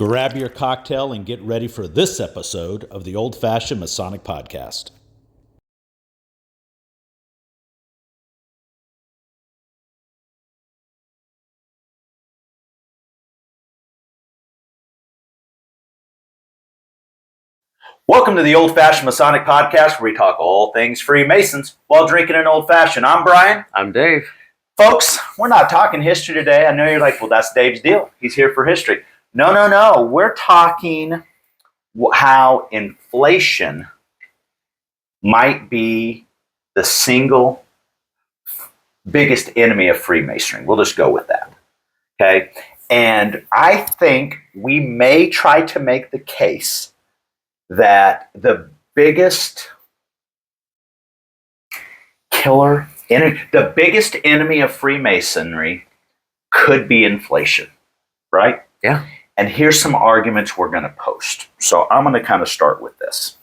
Grab your cocktail and get ready for this episode of the Old Fashioned Masonic Podcast. Welcome to the Old Fashioned Masonic Podcast, where we talk all things Freemasons while drinking an old fashioned. I'm Brian. I'm Dave. Folks, we're not talking history today. I know you're like, well, that's Dave's deal. He's here for history. No. We're talking how inflation might be the single biggest enemy of Freemasonry. We'll just go with that. Okay? And I think we may try to make the case that the biggest the biggest enemy of Freemasonry could be inflation, right? Yeah. And here's some arguments we're going to post. So I'm going to kind of start with this.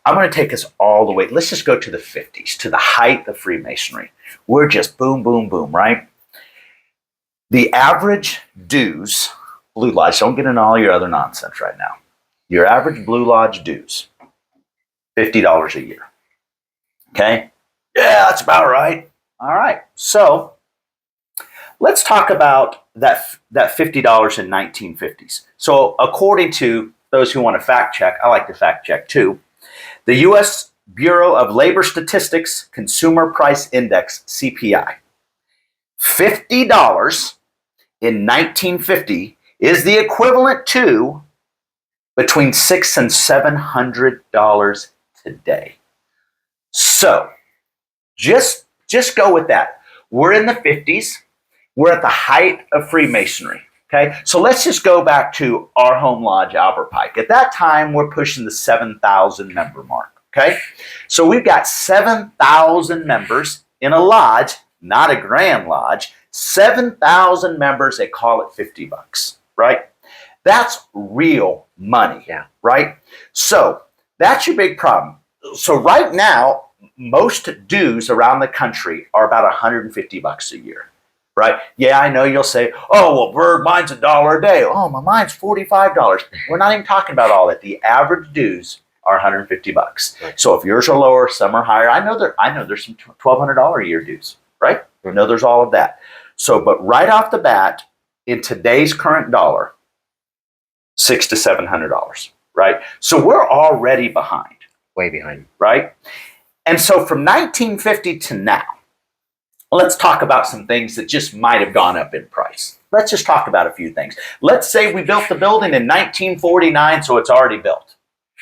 I'm going to take us all the way. Let's just go to the 50s, to the height of Freemasonry. We're just boom, boom, boom, right? The average dues, Blue Lodge, don't get into all your other nonsense right now. Your average Blue Lodge dues, $50 a year. Okay? Yeah, that's about right. All right. So let's talk about that $50 in 1950s. So according to those who want to fact check, I like to fact check too, the U.S. Bureau of Labor Statistics Consumer Price Index, CPI, $50 in 1950 is the equivalent to between $600 and $700 today. So just go with that. We're in the 50s. We're at the height of Freemasonry. Okay, so let's just go back to our home lodge, Albert Pike. At that time, we're pushing the 7,000 member mark. Okay, so we've got 7,000 members in a lodge, not a grand lodge. 7,000 members. They call it $50, right? That's real money, yeah. Right? So that's your big problem. So right now, most dues around the country are about $150 a year, right? Yeah, I know you'll say, oh, well, Bird, mine's $1 a day. Oh, mine's $45. We're not even talking about all that. The average dues are $150. Right. So if yours are lower, some are higher. I know there's some $1,200 a year dues, right? I know there's all of that. So, but right off the bat, in today's current dollar, $600 to $700, right? So we're already behind. Way behind. Right? And so from 1950 to now, let's talk about some things that just might have gone up in price. Let's just talk about a few things. Let's say we built the building in 1949, so it's already built.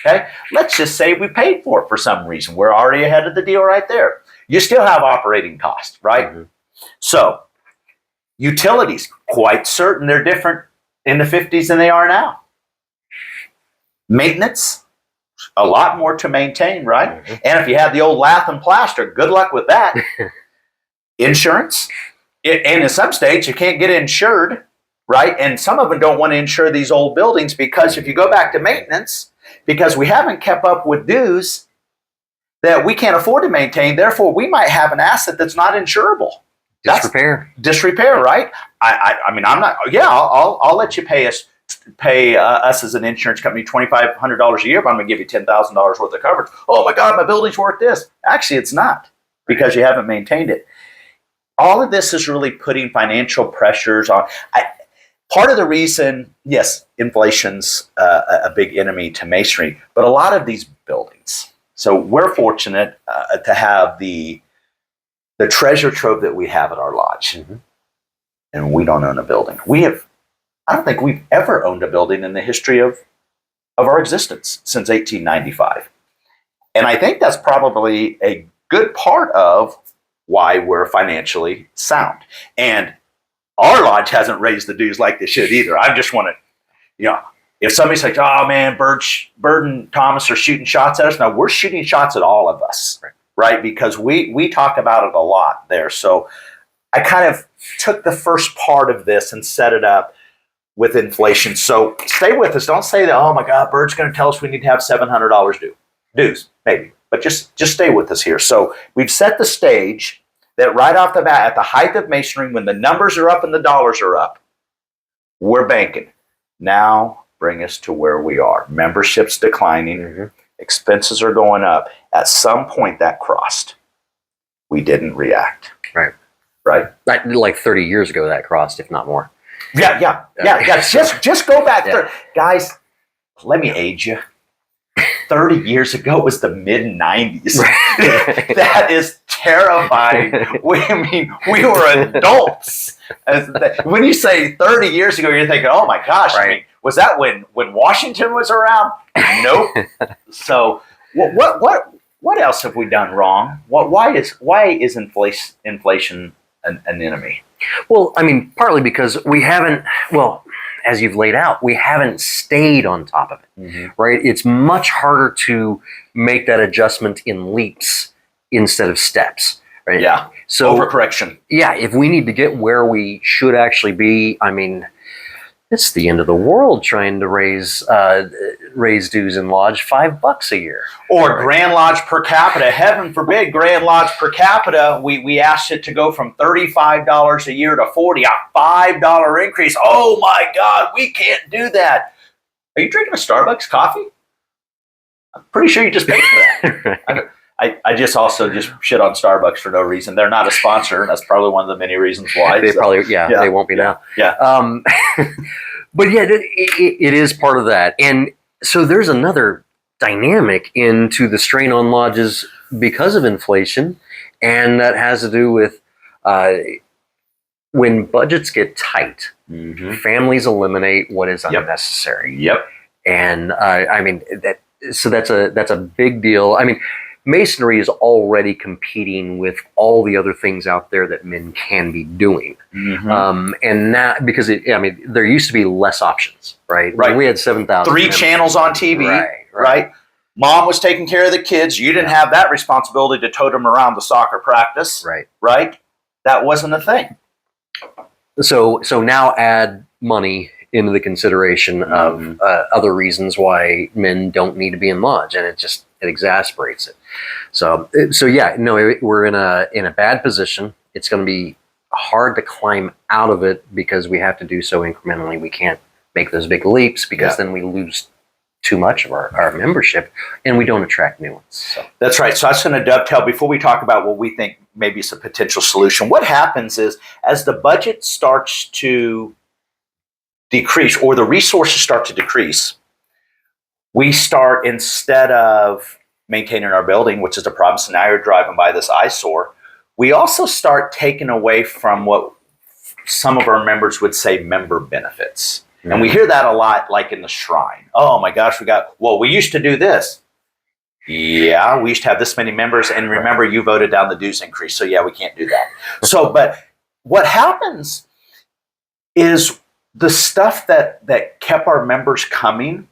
Okay? Let's just say we paid for it for some reason. We're already ahead of the deal right there. You still have operating costs, right? Mm-hmm. So utilities, quite certain they're different in the 50s than they are now. Maintenance, a lot more to maintain, right? Mm-hmm. And if you had the old lath and plaster, good luck with that. Insurance, and in some states you can't get insured, right? And some of them don't want to insure these old buildings because if you go back to maintenance, because we haven't kept up with dues that we can't afford to maintain, therefore we might have an asset that's not insurable. Disrepair, right? I mean, I'm not. Yeah, I'll let you pay us as an insurance company $2,500 a year, but I'm going to give you $10,000 worth of coverage. Oh my God, my building's worth this. Actually, it's not because you haven't maintained it. All of this is really putting financial pressures on. Part of the reason, yes, inflation's a big enemy to masonry, but a lot of these buildings. So we're fortunate to have the treasure trove that we have at our lodge, mm-hmm. and we don't own a building. I don't think we've ever owned a building in the history of our existence since 1895. And I think that's probably a good part of why we're financially sound. And our lodge hasn't raised the dues like they should either. I just want to, if somebody's like, oh man, Bird and Thomas are shooting shots at us. Now we're shooting shots at all of us, right? Because we talk about it a lot there. So I kind of took the first part of this and set it up with inflation. So stay with us. Don't say that, oh my God, Bird's going to tell us we need to have $700 dues, maybe. But just stay with us here. So we've set the stage that right off the bat, at the height of masonry, when the numbers are up and the dollars are up, we're banking. Now bring us to where we are. Membership's declining, expenses are going up. At some point that crossed. We didn't react. Right. Right? Like 30 years ago that crossed, if not more. Yeah. Just go back there. Guys, let me age you. 30 years ago was the mid-90s. That is terrifying. We were adults. When you say 30 years ago, you're thinking, oh my gosh, Right. I mean, was that when Washington was around? Nope. So what else have we done wrong? Why is inflation an enemy? Well, I mean, partly because we haven't, as you've laid out, we haven't stayed on top of it, right? It's much harder to make that adjustment in leaps instead of steps, right? Yeah. So overcorrection. Yeah, if we need to get where we should actually be, I mean, it's the end of the world trying to raise dues in lodge $5 a year. Or Grand Lodge per capita. Heaven forbid, Grand Lodge per capita. We asked it to go from $35 a year to $40, a $5 increase. Oh my God, we can't do that. Are you drinking a Starbucks coffee? I'm pretty sure you just paid for that. I just shit on Starbucks for no reason. They're not a sponsor. That's probably one of the many reasons why. They they won't be now. Yeah. But yeah, it is part of that. And so there's another dynamic into the strain on lodges because of inflation. And that has to do with when budgets get tight, families eliminate what is unnecessary. Yep. And I mean, that's a big deal. I mean, Masonry is already competing with all the other things out there that men can be doing. And that, because there used to be less options, right? Right. We had 7,000. 3 channels on TV, right? Mom was taking care of the kids. You didn't have that responsibility to tote them around the soccer practice. Right? That wasn't a thing. So now add money into the consideration of other reasons why men don't need to be in lodge, and it exasperates it. So yeah, no, we're in a bad position. It's going to be hard to climb out of it because we have to do so incrementally. We can't make those big leaps because then we lose too much of our membership and we don't attract new ones. So. That's right. So that's going to dovetail before we talk about what we think maybe is a potential solution. What happens is as the budget starts to decrease or the resources start to decrease, we start, instead of maintaining our building, which is a problem, so now you're driving by this eyesore, we also start taking away from what some of our members would say member benefits. And we hear that a lot, like in the shrine. Oh my gosh, we used to do this. Yeah, we used to have this many members, and remember, you voted down the dues increase, so yeah, we can't do that. So, but what happens is the stuff that kept our members coming,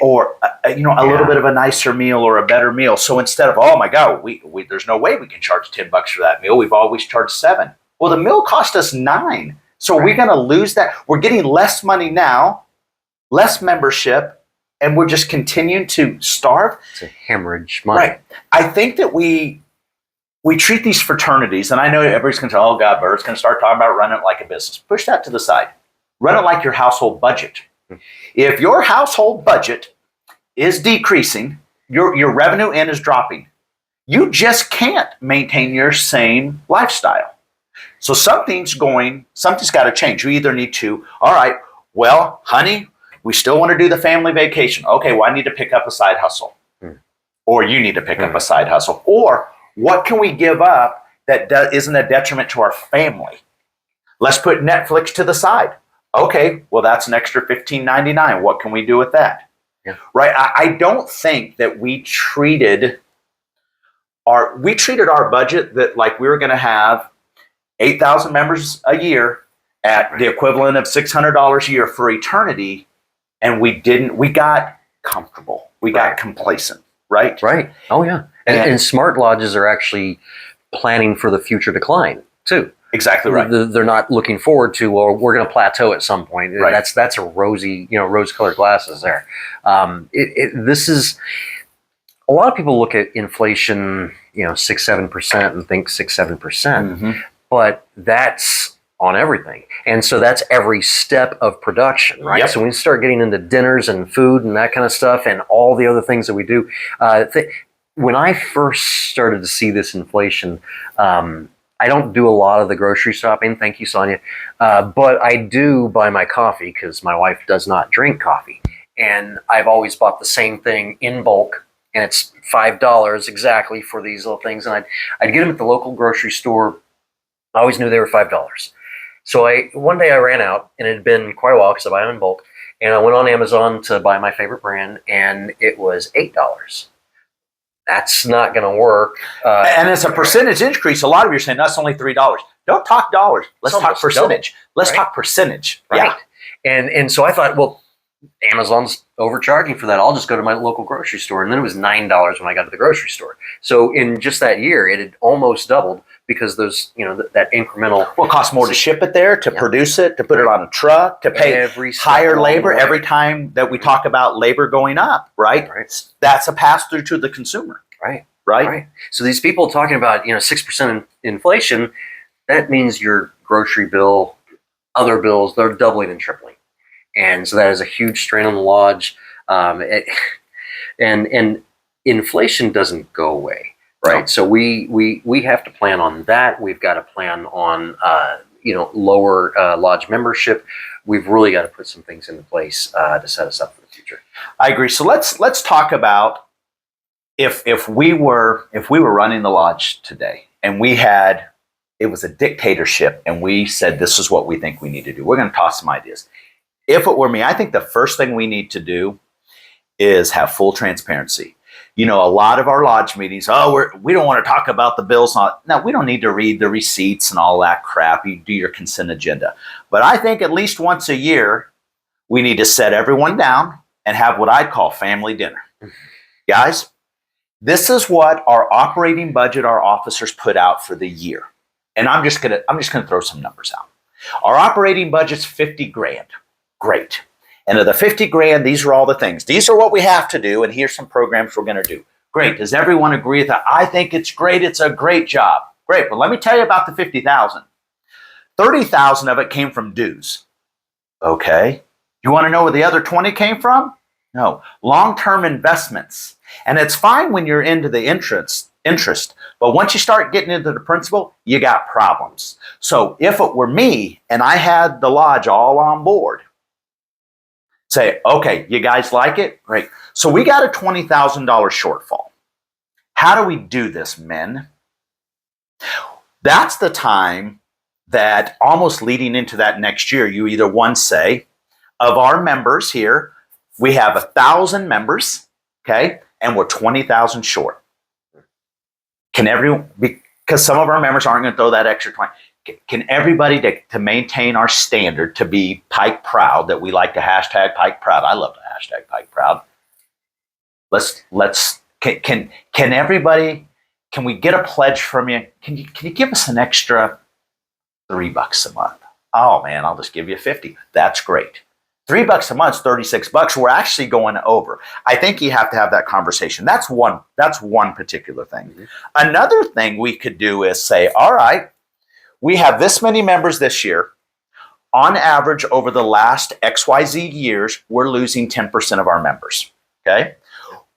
or a little bit of a nicer meal or a better meal. So instead of, oh my God, we there's no way we can charge $10 for that meal. We've always charged $7. Well, the meal cost us $9. So we're going to lose that. We're getting less money now, less membership, and we're just continuing to starve. It's a hemorrhage money. Right. I think that we treat these fraternities, and I know everybody's going to say, oh God, Bert's going to start talking about running it like a business. Push that to the side. Run it like your household budget. If your household budget is decreasing, your revenue in is dropping, you just can't maintain your same lifestyle. So something's got to change. You either need to, all right, well, honey, we still want to do the family vacation. Okay, well, I need to pick up a side hustle. Or you need to pick up a side hustle. Or what can we give up that isn't a detriment to our family? Let's put Netflix to the side. Okay, well, that's an extra $15.99. What can we do with that? Yeah. Right? I don't think that we treated our budget that like we were going to have 8,000 members a year at the equivalent of $600 a year for eternity, and we got comfortable. We got complacent, right? Right. Oh, yeah. And smart lodges are actually planning for the future decline, too. Exactly right. They're not looking forward to, well, we're going to plateau at some point. Right. That's a rose-colored glasses there. This is, a lot of people look at inflation, 6-7% and think 6-7%. But that's on everything. And so that's every step of production, right? Yep. So when we start getting into dinners and food and that kind of stuff and all the other things that we do, when I first started to see this inflation, I don't do a lot of the grocery shopping. Thank you, Sonia. But I do buy my coffee because my wife does not drink coffee. And I've always bought the same thing in bulk. And it's $5 exactly for these little things. And I'd get them at the local grocery store. I always knew they were $5. So one day I ran out, and it had been quite a while because I buy them in bulk. And I went on Amazon to buy my favorite brand, and it was $8. That's not going to work. And it's a percentage increase. A lot of you are saying that's only $3. Don't talk dollars. Let's talk percentage. Let's talk percentage. Right. Yeah. And so I thought, well, Amazon's overcharging for that. I'll just go to my local grocery store. And then it was $9 when I got to the grocery store. So in just that year, it had almost doubled because those, that incremental. Well, it costs more to ship it there, to produce it, to put it on a truck, to pay higher labor every time that we talk about labor going up, right? That's a pass through to the consumer. Right. So these people talking about 6% inflation, that means your grocery bill, other bills, they're doubling and tripling. And so that is a huge strain on the lodge. And inflation doesn't go away, right? No. So we have to plan on that. We've got to plan on lower lodge membership. We've really got to put some things into place to set us up for the future. I agree. So let's talk about if we were running the lodge today and it was a dictatorship and we said this is what we think we need to do. We're going to toss some ideas. If it were me, I think the first thing we need to do is have full transparency. A lot of our lodge meetings, we don't want to talk about the bills. No, we don't need to read the receipts and all that crap. You do your consent agenda. But I think at least once a year, we need to set everyone down and have what I'd call family dinner. Guys, this is what our operating budget our officers put out for the year. And I'm just gonna throw some numbers out. Our operating budget's $50,000. Great. And of the $50,000, these are all the things. These are what we have to do, and here's some programs we're going to do. Great. Does everyone agree with that? I think it's great. It's a great job. Great. But let me tell you about the $50,000. $30,000 of it came from dues. Okay. You want to know where the other 20 came from? No. Long-term investments. And it's fine when you're into the interest, but once you start getting into the principal, you got problems. So if it were me and I had the lodge all on board, say, okay, you guys like it? Great. So we got a $20,000 shortfall. How do we do this, men? That's the time that almost leading into that next year, you either say, of our members here, we have 1,000 members, okay, and we're 20,000 short. Because some of our members aren't going to throw that extra 20. Can everybody to maintain our standard to be Pike proud, that we like to hashtag Pike proud? I love to hashtag Pike proud. Can everybody, can we get a pledge from you? Can you give us an extra $3 a month? Oh man, I'll just give you 50. That's great. $3 a month, $36. We're actually going over. I think you have to have that conversation. That's one particular thing. Mm-hmm. Another thing we could do is say, all right, we have this many members this year. On average, over the last XYZ years, we're losing 10% of our members. Okay?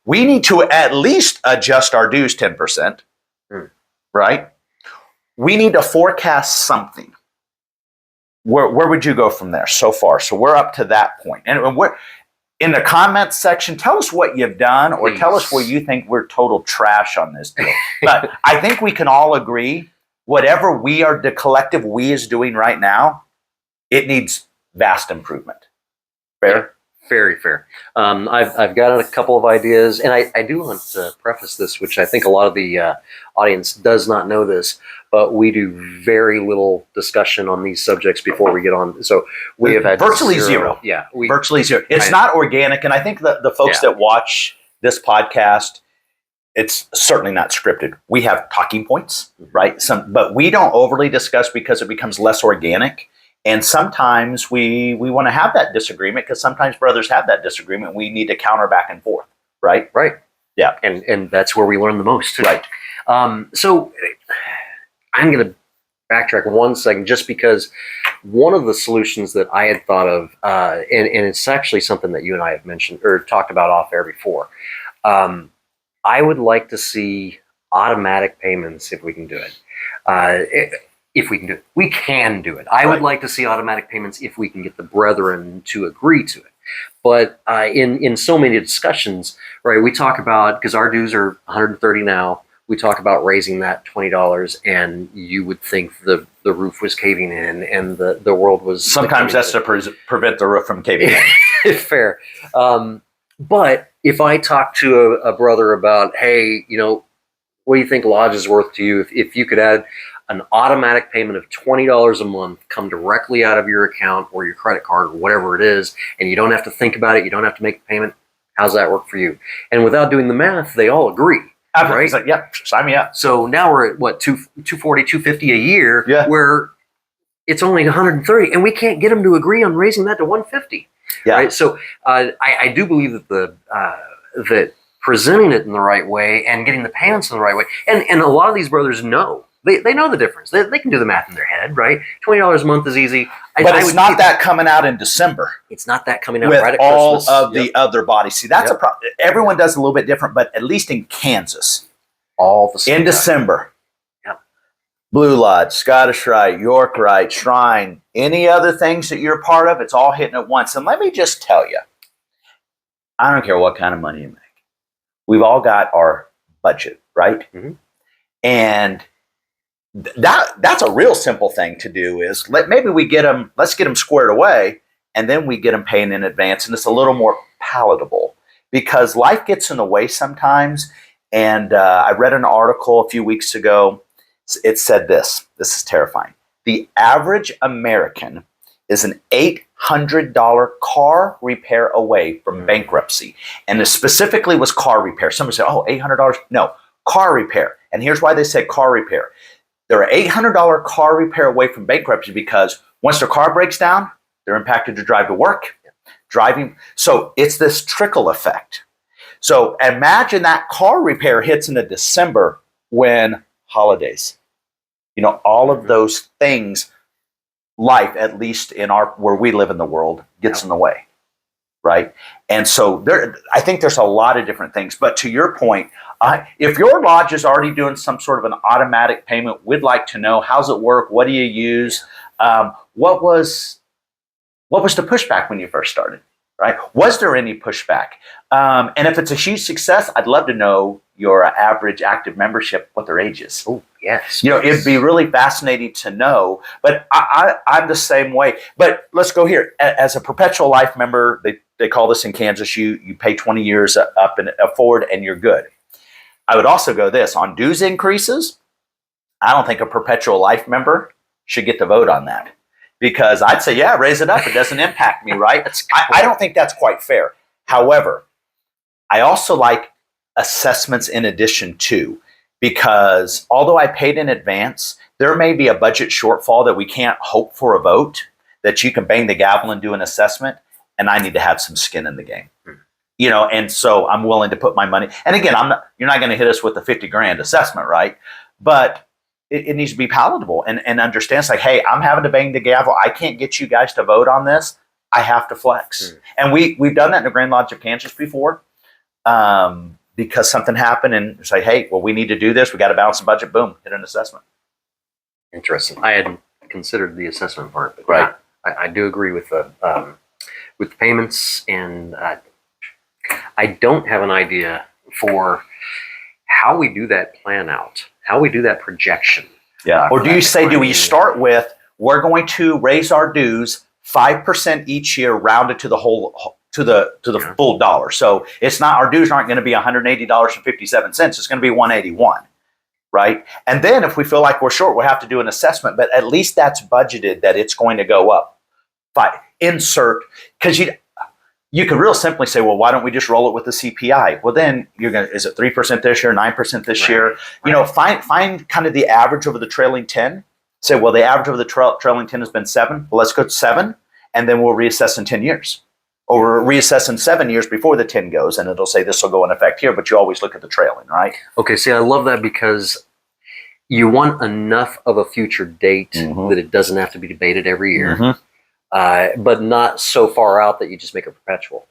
We need to at least adjust our dues 10%, right? We need to forecast something. Where would you go from there so far? So we're up to that point. And we're in the comments section, tell us what you've done or tell us where you think we're total trash on this deal. But I think we can all agree, whatever the collective we is doing right now, it needs vast improvement. Fair? Very fair. I've got a couple of ideas, and I do want to preface this, which I think a lot of the audience does not know this, but we do very little discussion on these subjects before we get on. So we have had virtually zero. Yeah, virtually zero. It's not organic, and I think the folks that watch this podcast, it's certainly not scripted. We have talking points, right? But we don't overly discuss because it becomes less organic. And sometimes we want to have that disagreement because sometimes brothers have that disagreement. We need to counter back and forth, right? Right. Yeah. And that's where we learn the most. Right. So I'm going to backtrack 1 second, just because one of the solutions that I had thought of, and it's actually something that you and I have mentioned or talked about off air before. I would like to see automatic payments if we can do it. If we can do it, we can do it. I would like to see automatic payments if we can get the brethren to agree to it. But in so many discussions, right, we talk about, because our dues are $130 now, we talk about raising that $20, and you would think the roof was caving in and the world was... Sometimes that's to prevent the roof from caving in. Fair. But if I talk to a brother about, hey, what do you think lodge is worth to you? If you could add an automatic payment of $20 a month come directly out of your account or your credit card or whatever it is, and you don't have to think about it, you don't have to make the payment, how's that work for you? And without doing the math, they all agree. Right? It's like, yeah, sign me up. So now we're at what, $240, $250 a year, where it's only $130, and we can't get them to agree on raising that to $150. Yeah. Right. So I do believe that that presenting it in the right way and getting the payments in the right way, and a lot of these brothers know. They know the difference. They can do the math in their head, right? $20 a month is easy. But it's not that coming out in December. It's not that coming out with right at all Christmas. of the other bodies. See, that's a problem. Everyone does a little bit different, but at least in Kansas, all the same in December, Blue Lodge, Scottish Rite, York Rite, Shrine, any other things that you're a part of, it's all hitting at once. And let me just tell you, I don't care what kind of money you make. We've all got our budget, right? Mm-hmm. And that's a real simple thing to do is let's get them squared away, and then we get them paying in advance, and it's a little more palatable because life gets in the way sometimes. And I read an article a few weeks ago. It said this is terrifying. The average American is an $800 car repair away from bankruptcy. And it specifically was car repair. Somebody said, oh, $800? No, car repair. And here's why they said car repair. They're an $800 car repair away from bankruptcy because once their car breaks down, they're impacted to drive to work, driving. So it's this trickle effect. So imagine that car repair hits in December when holidays, all of those things, life, at least where we live in the world, gets in the way, right? And so I think there's a lot of different things. But to your point, if your lodge is already doing some sort of an automatic payment, we'd like to know, how's it work? What do you use? What was the pushback when you first started, right? Was there any pushback? And if it's a huge success, I'd love to know your average active membership, what their age is. Oh, yes. It'd be really fascinating to know. But I'm the same way. But let's go here. As a perpetual life member, they call this in Kansas, you pay 20 years up and forward, and you're good. I would also go this. On dues increases, I don't think a perpetual life member should get the vote on that. Because I'd say, yeah, raise it up. It doesn't impact me, right? I don't think that's quite fair. However, I also like assessments in addition to, because although I paid in advance, there may be a budget shortfall that we can't hope for a vote, that you can bang the gavel and do an assessment, and I need to have some skin in the game. And so I'm willing to put my money. And again, you're not going to hit us with a $50,000 assessment, right? But it needs to be palatable and understand. It's like, hey, I'm having to bang the gavel. I can't get you guys to vote on this. I have to flex. And we've done that in the Grand Lodge of Kansas before, because something happened and it's like, hey, well, we need to do this. We got to balance the budget. Boom, hit an assessment. Interesting. I hadn't considered the assessment part, but right. I do agree with the payments, and I don't have an idea for how we do that plan out, how we do that projection. Yeah. Or do we start with, we're going to raise our dues 5% each year, rounded to the whole, to the full dollar. So it's not, our dues aren't going to be $180.57. It's going to be $181, right? And then if we feel like we're short, we'll have to do an assessment, but at least that's budgeted that it's going to go up. Insert, because you could real simply say, well, why don't we just roll it with the CPI? Well, then is it 3% this year, 9% this year? Find kind of the average over the trailing 10. Say, well, the average over the trailing 10 has been 7. Well, let's go to 7, and then we'll reassess in 10 years. Or reassess in 7 years before the 10 goes, and it'll say this will go in effect here, but you always look at the trailing, right? Okay, see, I love that, because you want enough of a future date that it doesn't have to be debated every year, but not so far out that you just make it perpetual.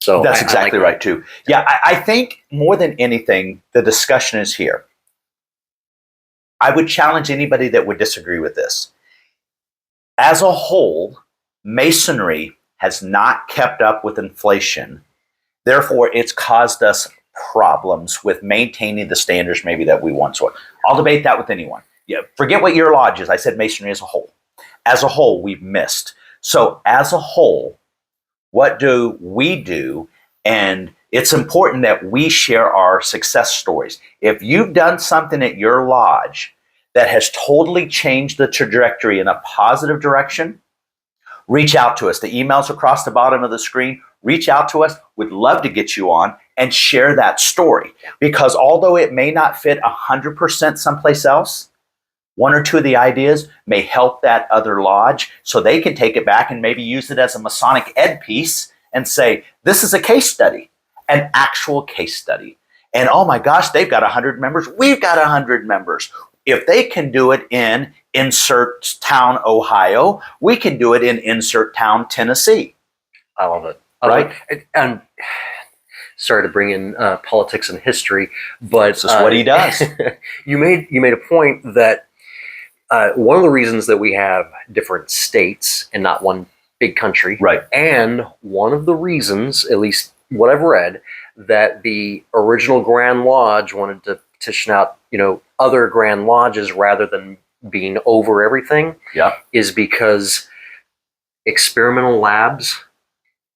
So that's exactly right too. Yeah, I think more than anything, the discussion is here. I would challenge anybody that would disagree with this. As a whole, Masonry has not kept up with inflation. Therefore, it's caused us problems with maintaining the standards maybe that we once were. I'll debate that with anyone. Yeah, forget what your lodge is. I said Masonry as a whole. As a whole, we've missed. So as a whole, what do we do? And it's important that we share our success stories. If you've done something at your lodge that has totally changed the trajectory in a positive direction, reach out to us. The email's across the bottom of the screen. Reach out to us. We'd love to get you on and share that story. Because although it may not fit 100% someplace else, one or two of the ideas may help that other lodge so they can take it back and maybe use it as a Masonic ed piece and say, this is a case study, an actual case study. And oh my gosh, they've got 100 members. We've got 100 members. If they can do it in insert town, Ohio, we can do it in insert town, Tennessee. I love it. Right? And sorry to bring in politics and history, but this is what he does. you made a point that one of the reasons that we have different states and not one big country, right? And one of the reasons, at least what I've read, that the original Grand Lodge wanted to petition out, other Grand Lodges rather than being over everything, is because experimental labs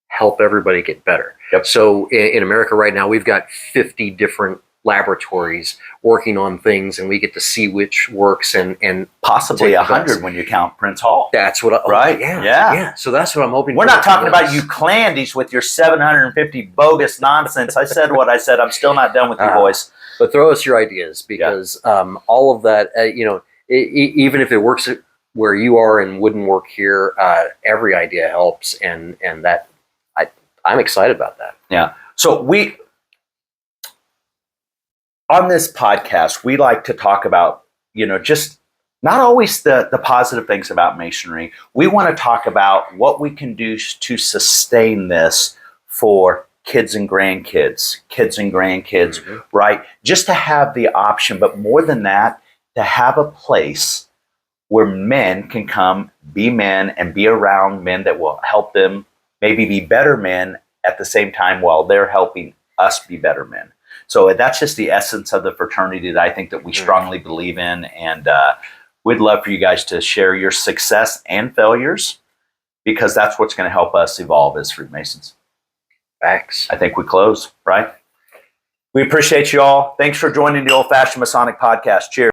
help everybody get better. So in America right now, we've got 50 different laboratories working on things, and we get to see which works and possibly 100 when you count Prince Hall. That's what right. Yeah. So that's what I'm hoping. We're not talking about you Clandies with your 750 bogus nonsense. I said what I said. I'm still not done with you boys. But throw us your ideas, because all of that, even if it works where you are and wouldn't work here, every idea helps, and that I'm excited about that. Yeah. So on this podcast, we like to talk about, just not always the positive things about Masonry. We want to talk about what we can do to sustain this for kids and grandkids, right? Just to have the option, but more than that, to have a place where men can come, be men, and be around men that will help them maybe be better men at the same time while they're helping us be better men. So that's just the essence of the fraternity that I think that we strongly believe in. And we'd love for you guys to share your success and failures, because that's what's going to help us evolve as Freemasons. Facts. I think we close, right? We appreciate you all. Thanks for joining the Old Fashioned Masonic Podcast. Cheers.